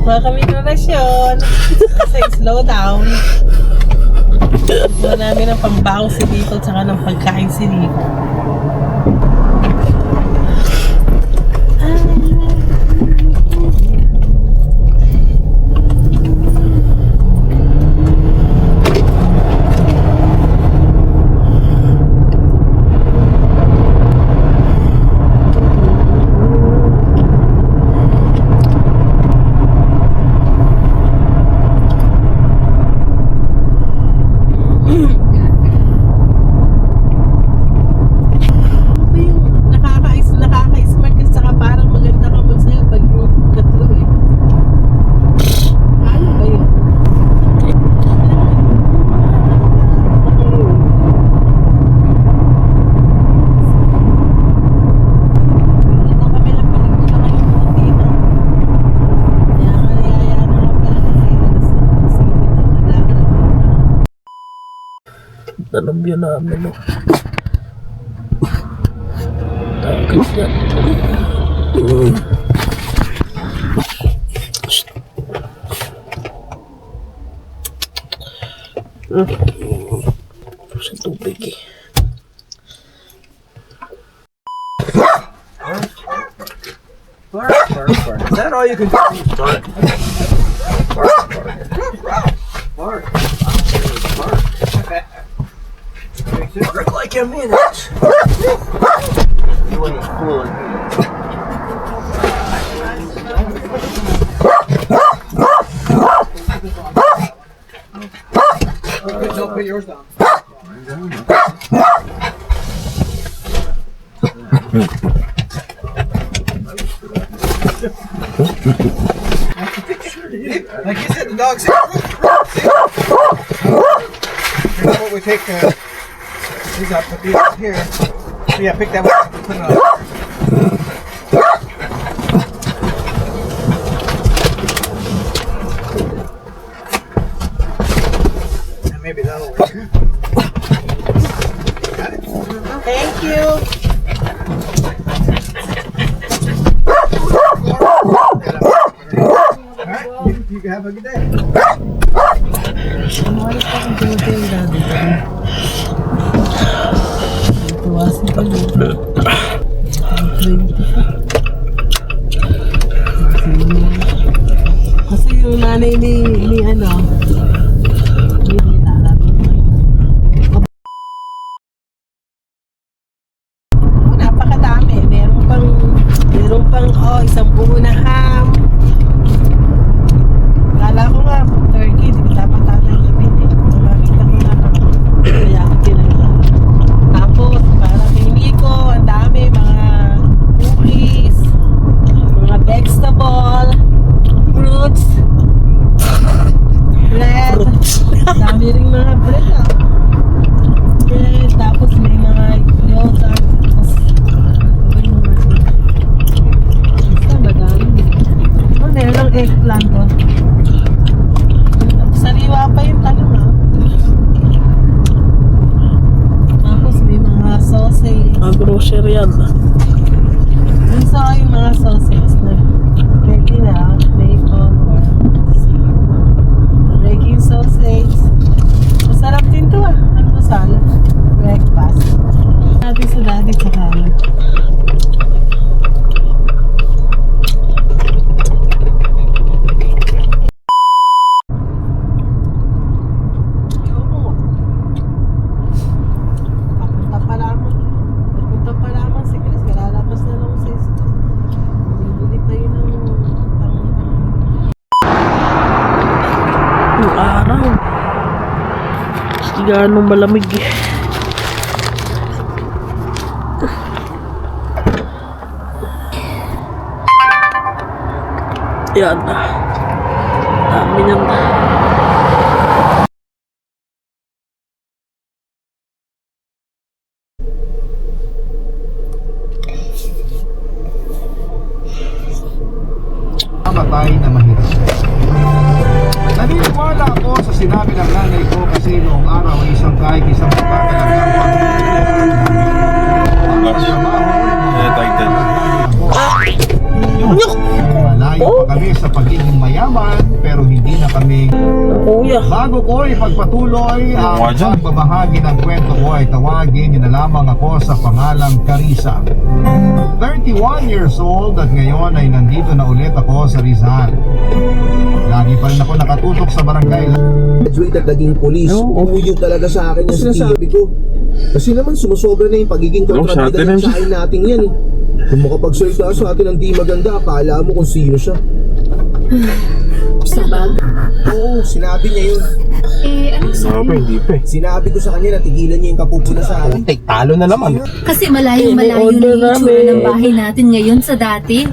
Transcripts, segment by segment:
Mga kami relasyon. Kasi slow down. Buwan namin ng pambaho si Dito tsaka ng pagkain si Dito. Nakaka-smart kasi saka parang maganda ka mo sa'yo pag yung tatlo eh. Ano ba yun? Dito kami na pelikula ngayon mga tita. Kaya kaliyaya na nga pala kasi nasipit ang naglalaro. Dalambyo namin, no? Takot yan. Sa tubig eh. Is that all you can do? Bark. Look like a minute. You ain't fooling me. Don't put yours down. Like you said, the dog's here. Here's what we take. These up, put these up here. So yeah, pick that one up and put it on. And maybe that'll work. Got it? Thank you. Alright, you can have a good day. Umalis pa kung duty yung dati ko. Tuwasin pa doon. Kasi yung nanay ni ano, hindi alam. Napakadami. Meron pang isang buo na ham. Kala ko nga, turkey, di ba dapat tatay gawin eh. Makita ko na kaya ako tinala. Tapos, para kay Nico, ang dami, mga cookies, mga vegetable, fruits, bread, dami rin mga bread ah. Bread, tapos may mga yogurt, tapos, basta madami. Meron lang eggplant ko. Sariwa pa yung talong ah. Tapos may mga sausage. Mga grocery yan. Yung sa yung mga sausage na ready na. Bacon or baking sausage. Masarap din to ah. Almusal. Breakfast. Natin sa daddy sa kanan. Yung araw. Hindi ganong malamig eh. Yan na. Dami niyan na. Mamatay na mahirap. Naniniwala ako sa sinabi ng nanay ko kasi noong araw ay isang pagkakalagang Nyok! malayo kami sa pagiging mayaman pero hindi na kami. Kuya. Bago ko ipagpatuloy ang pagbabahagi ng kwento ko ay tawagin niyo na lamang ako sa pangalang Carissa. 31 years old at ngayon ay nandito na ulit ako sa Rizal. Lagi pa rin ako nakatutok sa barangay. Graduated naging police, umuyo talaga sa akin yung sinasabi ko. Kasi naman sumusobra na yung pagiging kontrabida ng tsahin natin yan eh. Kung makapagsalita sa atin ng di maganda, akala mo kung sino siya. Oo, sinabi niya yun. Anong sabi? Sinabi ko sa kanya na tigilan niya yung kapupuna sa akin. Talo na naman. Kasi malayo-malayo na yung itsura ng bahay natin ngayon sa dati.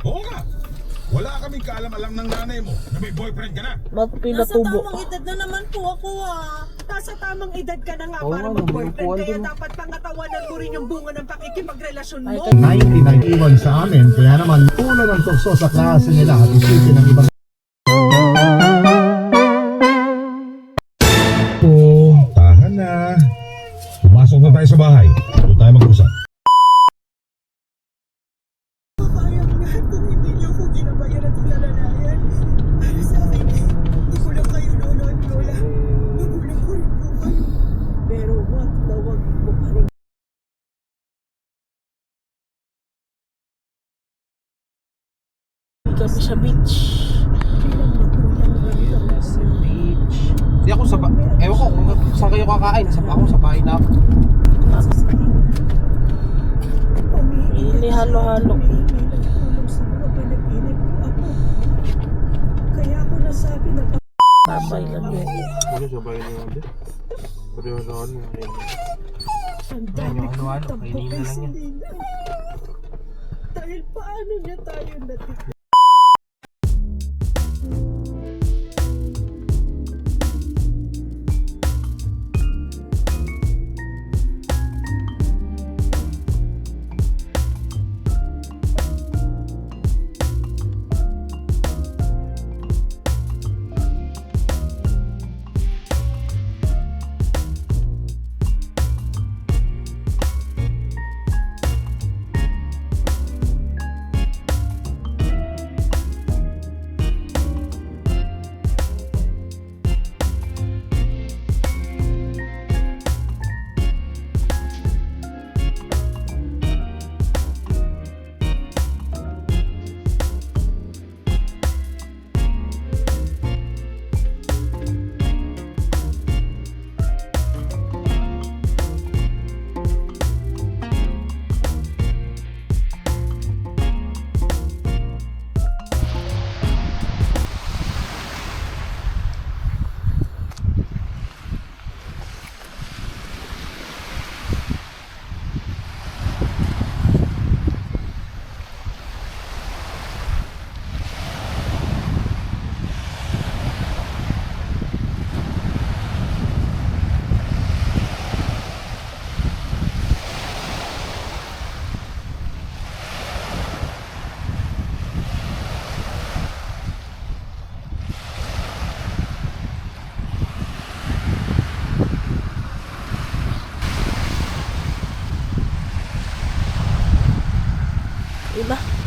Oo nga. Wala kaming kaalam-alam ng nanay mo na may boyfriend ka na. Ba't Nasa pinatubo? tamang edad na naman po ako Nasa tamang edad ka na nga para mag-boyfriend. Kaya dapat pangatawanan mo rin yung bunga ng pakikipagrelasyon mo. 1991 sa amin, kaya naman tulad ng tukso sa klase nila at isipin ng ibang. Tahan na. Pumasok na tayo sa bahay. Doon tayo mag-usap. Sayang lahat kung hindi niyo ako ginabayaran at pinalalayan. Para sa akin, hindi ko lang kayo lolo at lola. Magulang ko rin po kayo. Pero wag na wag mo pa rin. Kami sa beach. Bilang magulang rin Sa beach. Hindi ako sa ewan ko kung saan kayo kakain. Ako sa bahay na ako. Ini halo-halo. Tulong sa mga panaginip ko ako. Kaya ako nasabi na Tabay lang yun. Ano sa bahay niyo? Pero ano? ang dami kong Ano, tampo kainin na kay lang yan. Selena. Dahil paano niya tayo natin? Iba.